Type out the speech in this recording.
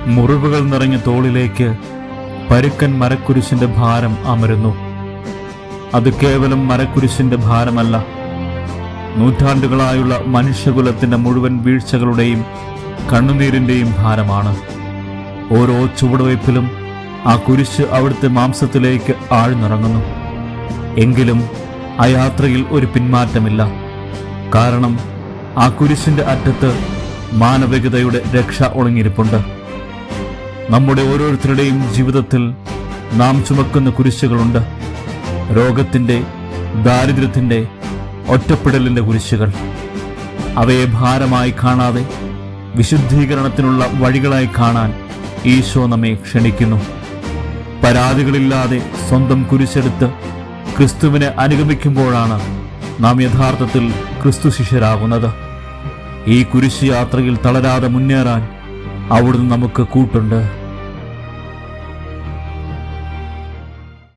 മുറിവുകൾ നിറഞ്ഞ തോളിലേക്ക് പരുക്കൻ മരക്കുരിശിന്റെ ഭാരം അമരുന്നു. അത് കേവലം മരക്കുരിശിന്റെ ഭാരമല്ല, നൂറ്റാണ്ടുകളായുള്ള മനുഷ്യകുലത്തിന്റെ മുഴുവൻ വീഴ്ചകളുടെയും കണ്ണുനീരിന്റെയും ഭാരമാണ്. ഓരോ ചുവടുവയ്പിലും ആ കുരിശ് അവിടുത്തെ മാംസത്തിലേക്ക് ആഴ്ന്നിറങ്ങുന്നു. എങ്കിലും ആ യാത്രയിൽ ഒരു പിന്മാറ്റമില്ല. കാരണം ആ കുരിശിന്റെ അറ്റത്ത് മാനവികതയുടെ രക്ഷ ഒളിഞ്ഞിരിപ്പുണ്ട്. നമ്മുടെ ഓരോരുത്തരുടെയും ജീവിതത്തിൽ നാം ചുമക്കുന്ന കുരിശുകളുണ്ട്. രോഗത്തിന്റെ, ദാരിദ്ര്യത്തിന്റെ, ഒറ്റപ്പെടലിന്റെ കുരിശുകൾ. അവയെ ഭാരമായി കാണാതെ വിശുദ്ധീകരണത്തിനുള്ള വഴികളായി കാണാൻ ഈശോ നമ്മെ ക്ഷണിക്കുന്നു. പരാതികളില്ലാതെ സ്വന്തം കുരിശെടുത്ത് ക്രിസ്തുവിനെ അനുഗമിക്കുമ്പോഴാണ് നാം യഥാർത്ഥത്തിൽ ക്രിസ്തു ശിഷ്യരാകുന്നത്. ഈ കുരിശ് യാത്രയിൽ തളരാതെ മുന്നേറാൻ അവിടുന്ന് നമുക്ക് കൂട്ടുണ്ട്.